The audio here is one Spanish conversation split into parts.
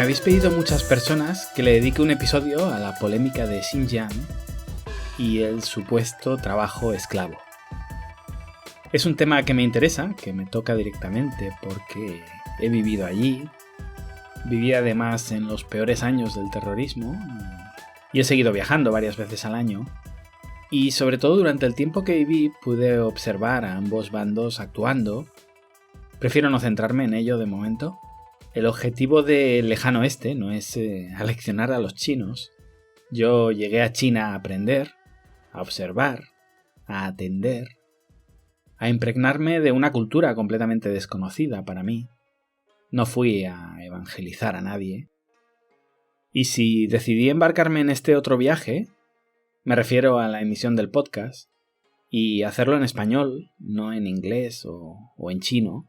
habéis pedido muchas personas que le dedique un episodio a la polémica de Xinjiang y el supuesto trabajo esclavo. Es un tema que me interesa, que me toca directamente porque he vivido allí, viví además en los peores años del terrorismo y he seguido viajando varias veces al año. Y sobre todo durante el tiempo que viví pude observar a ambos bandos actuando. Prefiero no centrarme en ello de momento. El objetivo del lejano oeste no es aleccionar a los chinos. Yo llegué a China a aprender, a observar, a atender, a impregnarme de una cultura completamente desconocida para mí. No fui a evangelizar a nadie. Y si decidí embarcarme en este otro viaje, me refiero a la emisión del podcast, y hacerlo en español, no en inglés o en chino.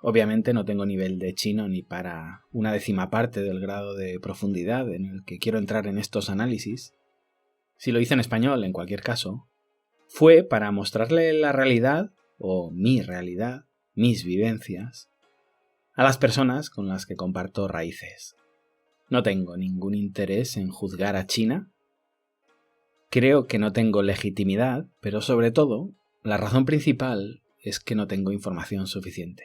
Obviamente no tengo nivel de chino ni para una décima parte del grado de profundidad en el que quiero entrar en estos análisis. Si lo hice en español, en cualquier caso, fue para mostrarle la realidad, o mi realidad, mis vivencias, a las personas con las que comparto raíces. No tengo ningún interés en juzgar a China. Creo que no tengo legitimidad, pero sobre todo, la razón principal es que no tengo información suficiente.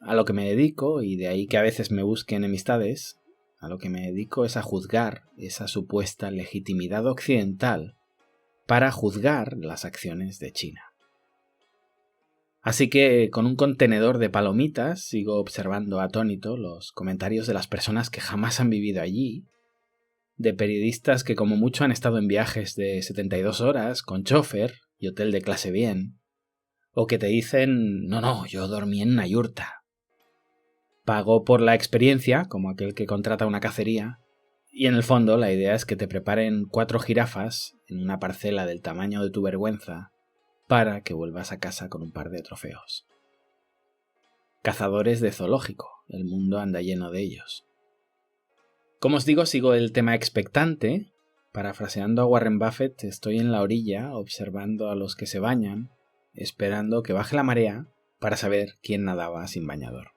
A lo que me dedico, y de ahí que a veces me busque enemistades, a lo que me dedico es a juzgar esa supuesta legitimidad occidental para juzgar las acciones de China. Así que con un contenedor de palomitas sigo observando atónito los comentarios de las personas que jamás han vivido allí, de periodistas que como mucho han estado en viajes de 72 horas con chofer y hotel de clase bien, o que te dicen, no, yo dormí en una yurta. Pago por la experiencia, como aquel que contrata una cacería, y en el fondo la idea es que te preparen 4 jirafas en una parcela del tamaño de tu vergüenza para que vuelvas a casa con un par de trofeos. Cazadores de zoológico, el mundo anda lleno de ellos. Como os digo, sigo el tema expectante. Parafraseando a Warren Buffett, estoy en la orilla observando a los que se bañan, esperando que baje la marea para saber quién nadaba sin bañador.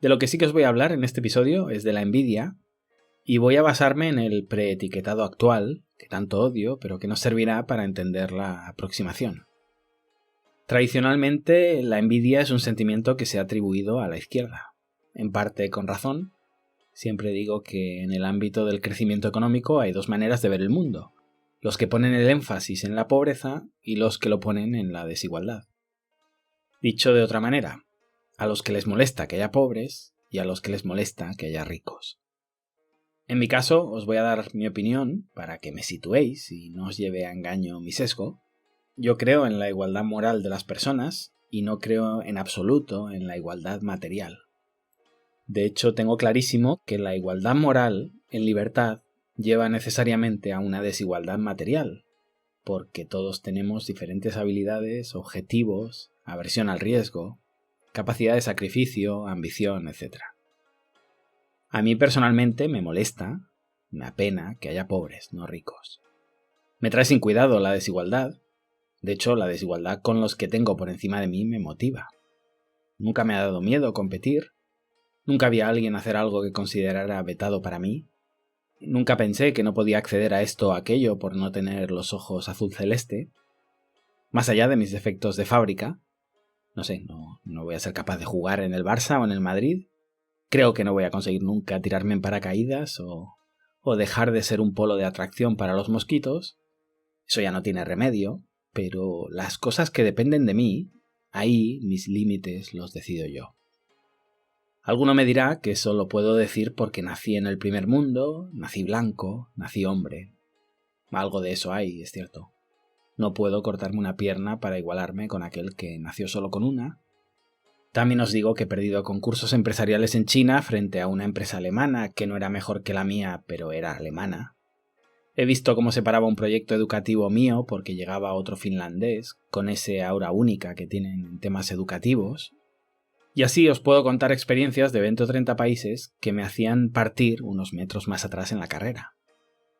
De lo que sí que os voy a hablar en este episodio es de la envidia, y voy a basarme en el preetiquetado actual, que tanto odio, pero que nos servirá para entender la aproximación. Tradicionalmente, la envidia es un sentimiento que se ha atribuido a la izquierda, en parte con razón. Siempre digo que en el ámbito del crecimiento económico hay 2 maneras de ver el mundo, los que ponen el énfasis en la pobreza y los que lo ponen en la desigualdad. Dicho de otra manera, a los que les molesta que haya pobres y a los que les molesta que haya ricos. En mi caso, os voy a dar mi opinión para que me situéis y no os lleve a engaño mi sesgo. Yo creo en la igualdad moral de las personas y no creo en absoluto en la igualdad material. De hecho, tengo clarísimo que la igualdad moral en libertad lleva necesariamente a una desigualdad material, porque todos tenemos diferentes habilidades, objetivos, aversión al riesgo, capacidad de sacrificio, ambición, etc. A mí personalmente me molesta, me apena que haya pobres, no ricos. Me trae sin cuidado la desigualdad. De hecho, la desigualdad con los que tengo por encima de mí me motiva. Nunca me ha dado miedo competir. Nunca vi a alguien hacer algo que considerara vetado para mí. Nunca pensé que no podía acceder a esto o aquello por no tener los ojos azul celeste. Más allá de mis defectos de fábrica, no voy a ser capaz de jugar en el Barça o en el Madrid. Creo que no voy a conseguir nunca tirarme en paracaídas o dejar de ser un polo de atracción para los mosquitos. Eso ya no tiene remedio, pero las cosas que dependen de mí, ahí mis límites los decido yo. Alguno me dirá que eso lo puedo decir porque nací en el primer mundo, nací blanco, nací hombre. Algo de eso hay, es cierto. No puedo cortarme una pierna para igualarme con aquel que nació solo con una. También os digo que he perdido concursos empresariales en China frente a una empresa alemana que no era mejor que la mía, pero era alemana. He visto cómo se paraba un proyecto educativo mío porque llegaba otro finlandés, con ese aura única que tienen en temas educativos. Y así os puedo contar experiencias de 20 o 30 países que me hacían partir unos metros más atrás en la carrera.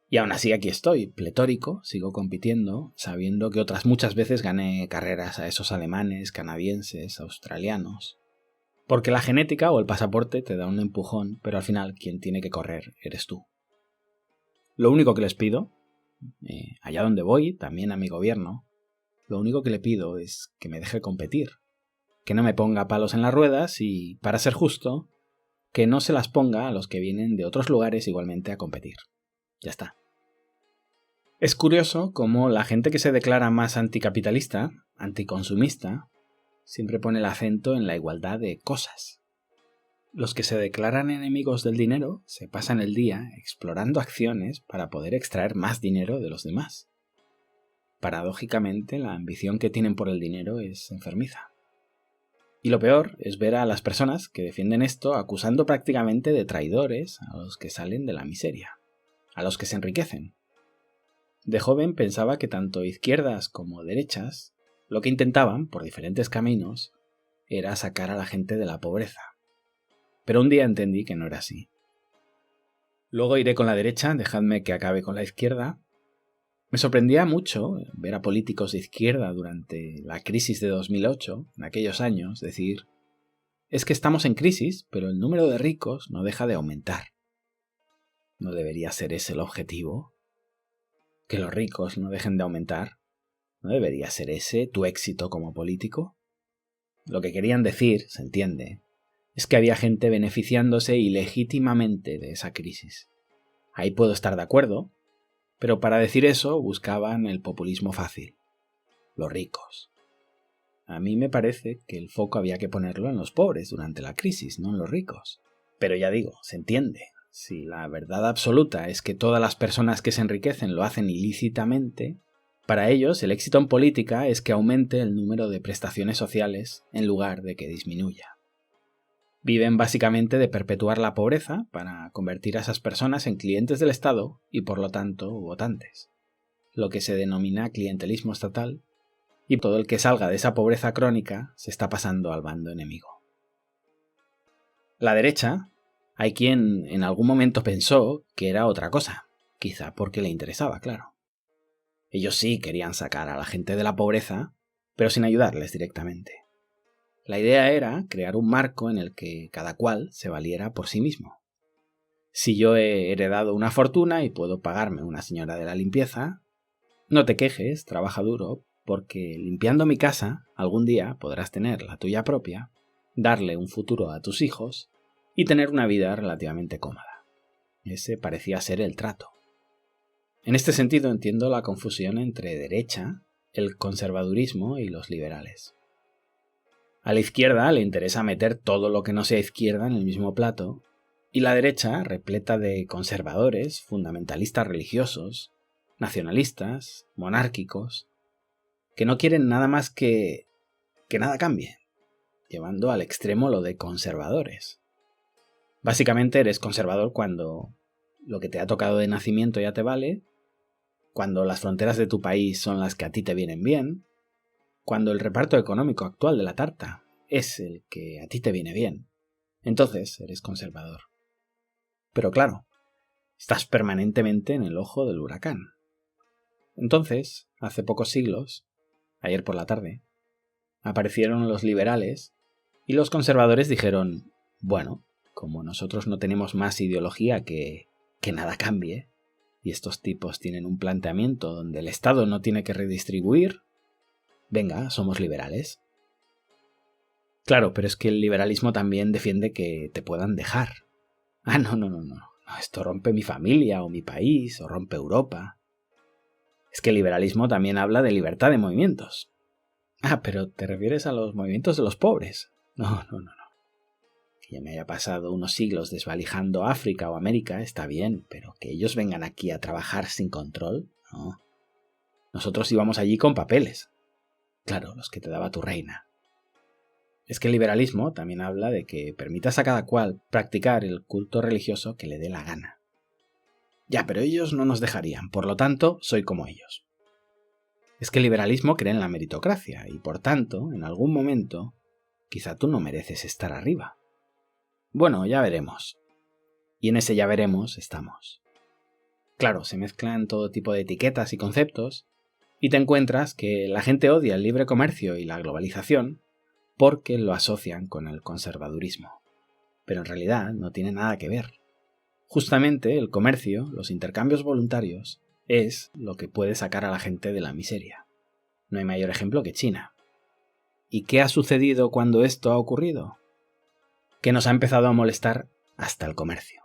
Y aún así aquí estoy, pletórico, sigo compitiendo, sabiendo que otras muchas veces gané carreras a esos alemanes, canadienses, australianos. Porque la genética o el pasaporte te da un empujón, pero al final quien tiene que correr eres tú. Lo único que les pido, allá donde voy, también a mi gobierno, lo único que le pido es que me deje competir, que no me ponga palos en las ruedas y, para ser justo, que no se las ponga a los que vienen de otros lugares igualmente a competir. Ya está. Es curioso cómo la gente que se declara más anticapitalista, anticonsumista, siempre pone el acento en la igualdad de cosas. Los que se declaran enemigos del dinero se pasan el día explorando acciones para poder extraer más dinero de los demás. Paradójicamente, la ambición que tienen por el dinero es enfermiza. Y lo peor es ver a las personas que defienden esto acusando prácticamente de traidores a los que salen de la miseria, a los que se enriquecen. De joven pensaba que tanto izquierdas como derechas lo que intentaban, por diferentes caminos, era sacar a la gente de la pobreza. Pero un día entendí que no era así. Luego iré con la derecha, dejadme que acabe con la izquierda. Me sorprendía mucho ver a políticos de izquierda durante la crisis de 2008, en aquellos años, decir: es que estamos en crisis, pero el número de ricos no deja de aumentar. ¿No debería ser ese el objetivo? ¿Que los ricos no dejen de aumentar? ¿No debería ser ese tu éxito como político? Lo que querían decir, se entiende, es que había gente beneficiándose ilegítimamente de esa crisis. Ahí puedo estar de acuerdo, pero para decir eso buscaban el populismo fácil, los ricos. A mí me parece que el foco había que ponerlo en los pobres durante la crisis, no en los ricos. Pero ya digo, se entiende. Si la verdad absoluta es que todas las personas que se enriquecen lo hacen ilícitamente, para ellos el éxito en política es que aumente el número de prestaciones sociales en lugar de que disminuya. Viven básicamente de perpetuar la pobreza para convertir a esas personas en clientes del Estado y por lo tanto votantes, lo que se denomina clientelismo estatal, y todo el que salga de esa pobreza crónica se está pasando al bando enemigo. La derecha, hay quien en algún momento pensó que era otra cosa, quizá porque le interesaba, claro. Ellos sí querían sacar a la gente de la pobreza, pero sin ayudarles directamente. La idea era crear un marco en el que cada cual se valiera por sí mismo. Si yo he heredado una fortuna y puedo pagarme una señora de la limpieza, no te quejes, trabaja duro, porque limpiando mi casa algún día podrás tener la tuya propia, darle un futuro a tus hijos y tener una vida relativamente cómoda. Ese parecía ser el trato. En este sentido entiendo la confusión entre derecha, el conservadurismo y los liberales. A la izquierda le interesa meter todo lo que no sea izquierda en el mismo plato, y la derecha, repleta de conservadores, fundamentalistas religiosos, nacionalistas, monárquicos, que no quieren nada más que nada cambie, llevando al extremo lo de conservadores. Básicamente eres conservador cuando lo que te ha tocado de nacimiento ya te vale, cuando las fronteras de tu país son las que a ti te vienen bien, cuando el reparto económico actual de la tarta es el que a ti te viene bien, entonces eres conservador. Pero claro, estás permanentemente en el ojo del huracán. Entonces, hace pocos siglos, ayer por la tarde, aparecieron los liberales y los conservadores dijeron: bueno, como nosotros no tenemos más ideología que nada cambie, y estos tipos tienen un planteamiento donde el Estado no tiene que redistribuir, venga, somos liberales. Claro, pero es que el liberalismo también defiende que te puedan dejar. Ah, no, esto rompe mi familia o mi país o rompe Europa. Es que el liberalismo también habla de libertad de movimientos. Ah, pero ¿te refieres a los movimientos de los pobres? No. Que ya me haya pasado unos siglos desvalijando África o América está bien, pero que ellos vengan aquí a trabajar sin control, no. Nosotros íbamos allí con papeles. Claro, los que te daba tu reina. Es que el liberalismo también habla de que permitas a cada cual practicar el culto religioso que le dé la gana. Ya, pero ellos no nos dejarían, por lo tanto, soy como ellos. Es que el liberalismo cree en la meritocracia y, por tanto, en algún momento, quizá tú no mereces estar arriba. Bueno, ya veremos. Y en ese ya veremos estamos. Claro, se mezclan todo tipo de etiquetas y conceptos, y te encuentras que la gente odia el libre comercio y la globalización, porque lo asocian con el conservadurismo. Pero en realidad no tiene nada que ver. Justamente el comercio, los intercambios voluntarios, es lo que puede sacar a la gente de la miseria. No hay mayor ejemplo que China. ¿Y qué ha sucedido cuando esto ha ocurrido? Que nos ha empezado a molestar hasta el comercio.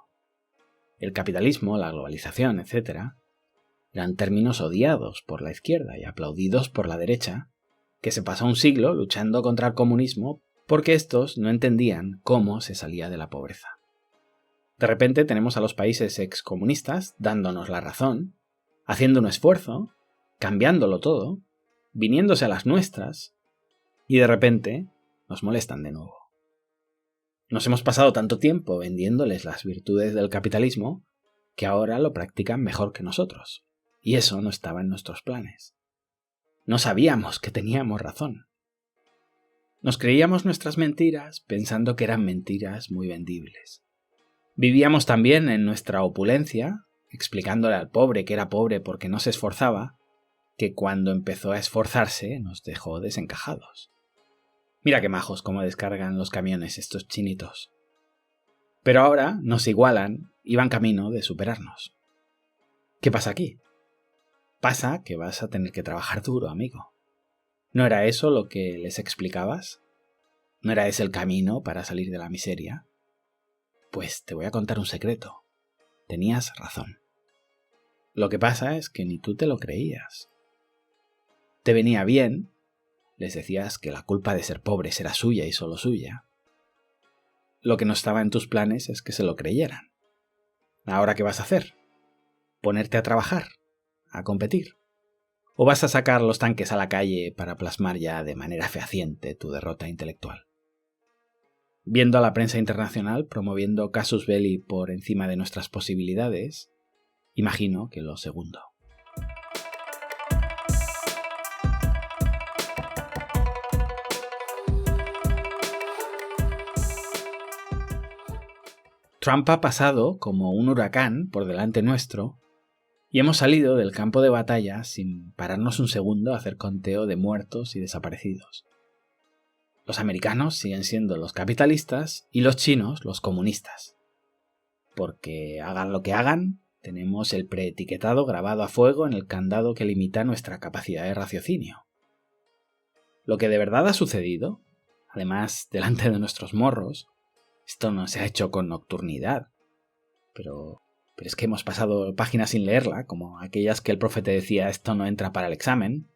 El capitalismo, la globalización, etc., eran términos odiados por la izquierda y aplaudidos por la derecha, que se pasó un siglo luchando contra el comunismo porque estos no entendían cómo se salía de la pobreza. De repente tenemos a los países excomunistas dándonos la razón, haciendo un esfuerzo, cambiándolo todo, viniéndose a las nuestras, y de repente nos molestan de nuevo. Nos hemos pasado tanto tiempo vendiéndoles las virtudes del capitalismo que ahora lo practican mejor que nosotros, y eso no estaba en nuestros planes. No sabíamos que teníamos razón. Nos creíamos nuestras mentiras pensando que eran mentiras muy vendibles. Vivíamos también en nuestra opulencia, explicándole al pobre que era pobre porque no se esforzaba, que cuando empezó a esforzarse nos dejó desencajados. Mira qué majos cómo descargan los camiones estos chinitos. Pero ahora nos igualan y van camino de superarnos. ¿Qué pasa aquí? Pasa que vas a tener que trabajar duro, amigo. ¿No era eso lo que les explicabas? ¿No era ese el camino para salir de la miseria? Pues te voy a contar un secreto. Tenías razón. Lo que pasa es que ni tú te lo creías. Te venía bien, les decías que la culpa de ser pobres era suya y solo suya. Lo que no estaba en tus planes es que se lo creyeran. ¿Ahora qué vas a hacer? ¿Ponerte a trabajar? ¿A competir? ¿O vas a sacar los tanques a la calle para plasmar ya de manera fehaciente tu derrota intelectual? Viendo a la prensa internacional promoviendo casus belli por encima de nuestras posibilidades, imagino que lo segundo. Trump ha pasado como un huracán por delante nuestro y hemos salido del campo de batalla sin pararnos un segundo a hacer conteo de muertos y desaparecidos. Los americanos siguen siendo los capitalistas y los chinos los comunistas. Porque hagan lo que hagan, tenemos el preetiquetado grabado a fuego en el candado que limita nuestra capacidad de raciocinio. Lo que de verdad ha sucedido, además delante de nuestros morros, esto no se ha hecho con nocturnidad, pero es que hemos pasado páginas sin leerla, como aquellas que el profe te decía esto no entra para el examen.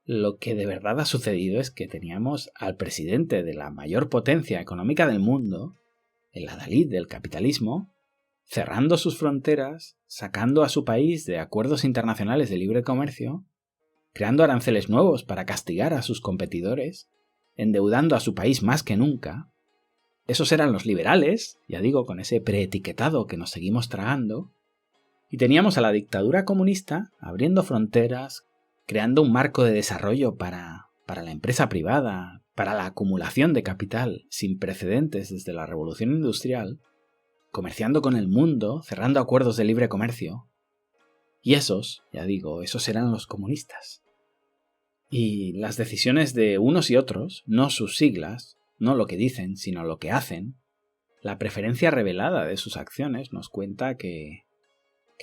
Lo que de verdad ha sucedido es que teníamos al presidente de la mayor potencia económica del mundo, el adalid del capitalismo, cerrando sus fronteras, sacando a su país de acuerdos internacionales de libre comercio, creando aranceles nuevos para castigar a sus competidores, endeudando a su país más que nunca. Esos eran los liberales, ya digo, con ese preetiquetado que nos seguimos tragando, y teníamos a la dictadura comunista abriendo fronteras, creando un marco de desarrollo para la empresa privada, para la acumulación de capital sin precedentes desde la revolución industrial, comerciando con el mundo, cerrando acuerdos de libre comercio. Y esos, ya digo, esos eran los comunistas. Y las decisiones de unos y otros, no sus siglas, no lo que dicen, sino lo que hacen, la preferencia revelada de sus acciones nos cuenta que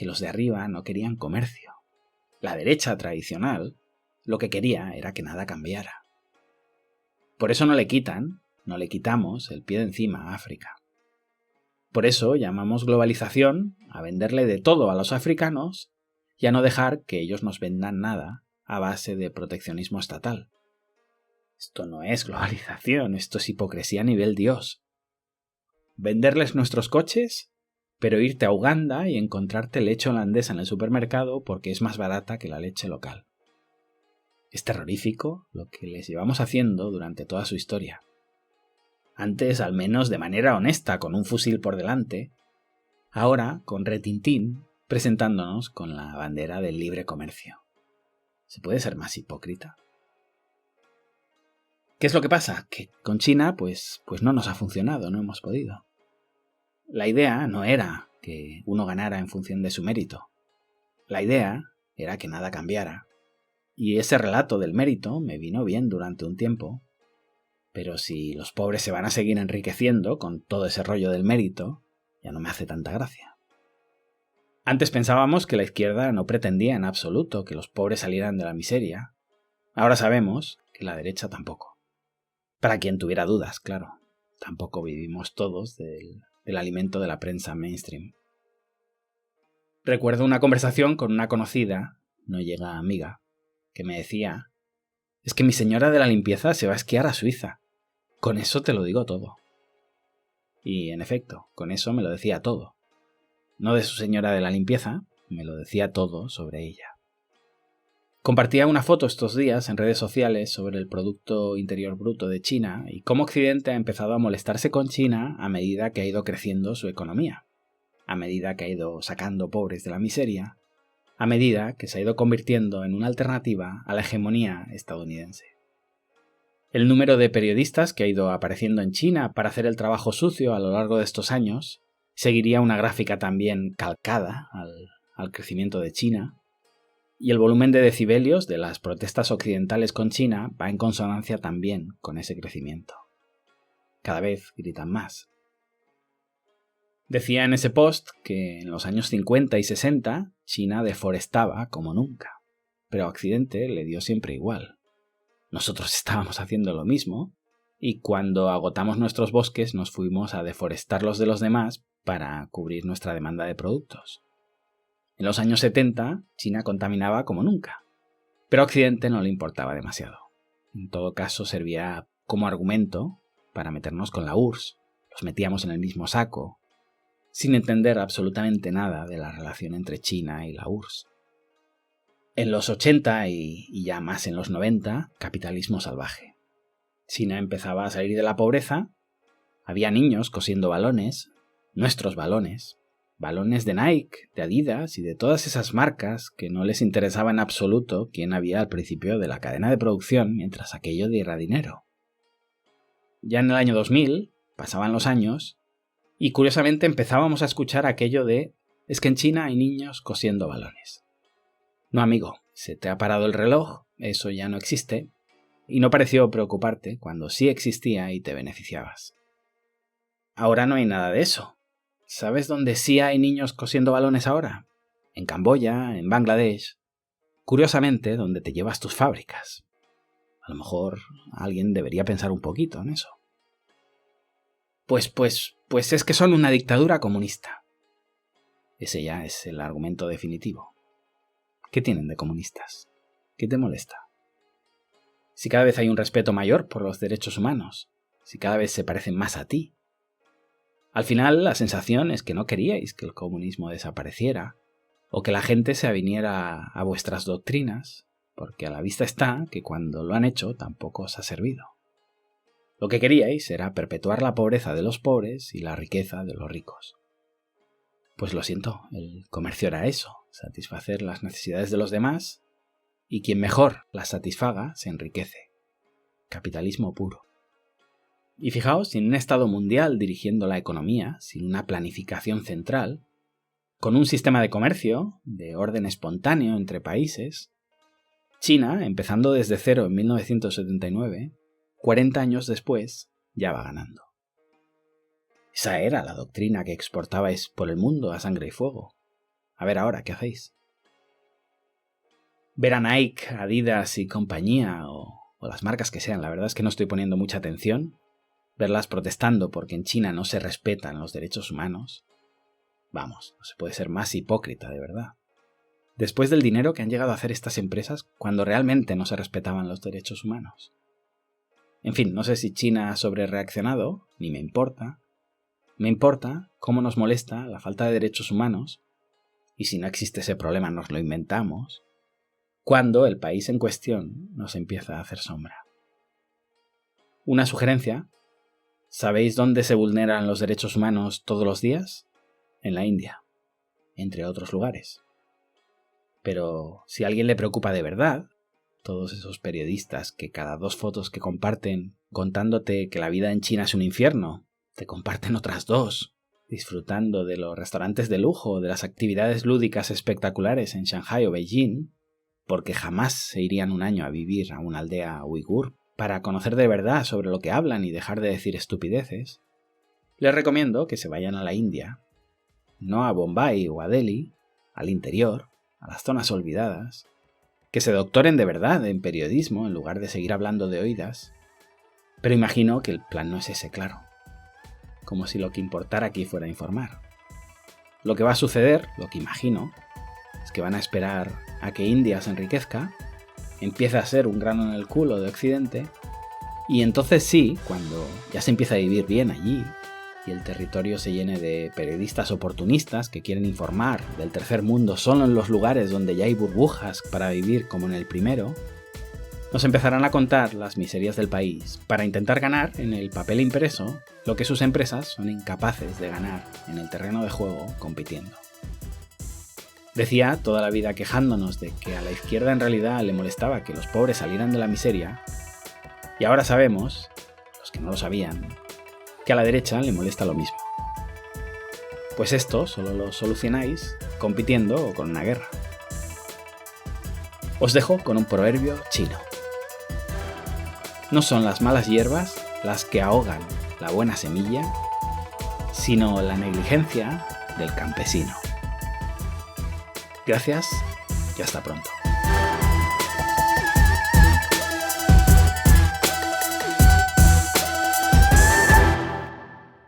los de arriba no querían comercio. La derecha tradicional lo que quería era que nada cambiara. Por eso no le quitamos el pie de encima a África. Por eso llamamos globalización a venderle de todo a los africanos y a no dejar que ellos nos vendan nada a base de proteccionismo estatal. Esto no es globalización, esto es hipocresía a nivel Dios. Venderles nuestros coches, pero irte a Uganda y encontrarte leche holandesa en el supermercado porque es más barata que la leche local. Es terrorífico lo que les llevamos haciendo durante toda su historia. Antes, al menos de manera honesta, con un fusil por delante, ahora con retintín, presentándonos con la bandera del libre comercio. ¿Se puede ser más hipócrita? ¿Qué es lo que pasa? Que con China pues no nos ha funcionado, no hemos podido. La idea no era que uno ganara en función de su mérito. La idea era que nada cambiara. Y ese relato del mérito me vino bien durante un tiempo. Pero si los pobres se van a seguir enriqueciendo con todo ese rollo del mérito, ya no me hace tanta gracia. Antes pensábamos que la izquierda no pretendía en absoluto que los pobres salieran de la miseria. Ahora sabemos que la derecha tampoco. Para quien tuviera dudas, claro. Tampoco vivimos todos del alimento de la prensa mainstream. Recuerdo una conversación con una conocida, no llega amiga, que me decía: es que mi señora de la limpieza se va a esquiar a Suiza. Con eso te lo digo todo. Y en efecto, con eso me lo decía todo. No de su señora de la limpieza, me lo decía todo sobre ella. Compartía una foto estos días en redes sociales sobre el Producto Interior Bruto de China y cómo Occidente ha empezado a molestarse con China a medida que ha ido creciendo su economía, a medida que ha ido sacando pobres de la miseria, a medida que se ha ido convirtiendo en una alternativa a la hegemonía estadounidense. El número de periodistas que ha ido apareciendo en China para hacer el trabajo sucio a lo largo de estos años seguiría una gráfica también calcada al crecimiento de China, y el volumen de decibelios de las protestas occidentales con China va en consonancia también con ese crecimiento. Cada vez gritan más. Decía en ese post que en los años 50 y 60 China deforestaba como nunca, pero a Occidente le dio siempre igual. Nosotros estábamos haciendo lo mismo, y cuando agotamos nuestros bosques nos fuimos a deforestar los de los demás para cubrir nuestra demanda de productos. En los años 70, China contaminaba como nunca, pero a Occidente no le importaba demasiado. En todo caso, servía como argumento para meternos con la URSS. Los metíamos en el mismo saco, sin entender absolutamente nada de la relación entre China y la URSS. En los 80 y ya más en los 90, capitalismo salvaje. China empezaba a salir de la pobreza, había niños cosiendo balones, nuestros balones de Nike, de Adidas y de todas esas marcas que no les interesaba en absoluto quién había al principio de la cadena de producción mientras aquello diera dinero. Ya en el año 2000, pasaban los años, y curiosamente empezábamos a escuchar aquello de: es que en China hay niños cosiendo balones. No, amigo, se te ha parado el reloj, eso ya no existe, y no pareció preocuparte cuando sí existía y te beneficiabas. Ahora no hay nada de eso. ¿Sabes dónde sí hay niños cosiendo balones ahora? En Camboya, en Bangladesh. Curiosamente, donde te llevas tus fábricas. A lo mejor alguien debería pensar un poquito en eso. Pues es que son una dictadura comunista. Ese ya es el argumento definitivo. ¿Qué tienen de comunistas? ¿Qué te molesta? Si cada vez hay un respeto mayor por los derechos humanos, si cada vez se parecen más a ti. Al final, la sensación es que no queríais que el comunismo desapareciera, o que la gente se aviniera a vuestras doctrinas, porque a la vista está que cuando lo han hecho tampoco os ha servido. Lo que queríais era perpetuar la pobreza de los pobres y la riqueza de los ricos. Pues lo siento, el comercio era eso, satisfacer las necesidades de los demás, y quien mejor las satisfaga se enriquece. Capitalismo puro. Y fijaos, sin un Estado mundial dirigiendo la economía, sin una planificación central, con un sistema de comercio, de orden espontáneo entre países, China, empezando desde cero en 1979, 40 años después, ya va ganando. Esa era la doctrina que exportabais por el mundo a sangre y fuego. A ver ahora, ¿qué hacéis? Ver a Nike, Adidas y compañía, o las marcas que sean, la verdad es que no estoy poniendo mucha atención, verlas protestando porque en China no se respetan los derechos humanos. Vamos, no se puede ser más hipócrita, de verdad. Después del dinero que han llegado a hacer estas empresas cuando realmente no se respetaban los derechos humanos. En fin, no sé si China ha sobrereaccionado, ni me importa. Me importa cómo nos molesta la falta de derechos humanos, y si no existe ese problema nos lo inventamos, cuando el país en cuestión nos empieza a hacer sombra. Una sugerencia: ¿sabéis dónde se vulneran los derechos humanos todos los días? En la India, entre otros lugares. Pero si a alguien le preocupa de verdad, todos esos periodistas que cada 2 fotos que comparten contándote que la vida en China es un infierno, te comparten otras 2, disfrutando de los restaurantes de lujo, de las actividades lúdicas espectaculares en Shanghái o Beijing, porque jamás se irían un año a vivir a una aldea uigur para conocer de verdad sobre lo que hablan y dejar de decir estupideces, les recomiendo que se vayan a la India, no a Bombay o a Delhi, al interior, a las zonas olvidadas, que se doctoren de verdad en periodismo en lugar de seguir hablando de oídas, pero imagino que el plan no es ese, claro, como si lo que importara aquí fuera informar. Lo que va a suceder, lo que imagino, es que van a esperar a que India se enriquezca, empiece a ser un grano en el culo de Occidente, y entonces sí, cuando ya se empieza a vivir bien allí, y el territorio se llene de periodistas oportunistas que quieren informar del tercer mundo solo en los lugares donde ya hay burbujas para vivir como en el primero, nos empezarán a contar las miserias del país para intentar ganar en el papel impreso lo que sus empresas son incapaces de ganar en el terreno de juego compitiendo. Decía toda la vida quejándonos de que a la izquierda en realidad le molestaba que los pobres salieran de la miseria, y ahora sabemos, los que no lo sabían, que a la derecha le molesta lo mismo. Pues esto solo lo solucionáis compitiendo o con una guerra. Os dejo con un proverbio chino. No son las malas hierbas las que ahogan la buena semilla, sino la negligencia del campesino. Gracias y hasta pronto.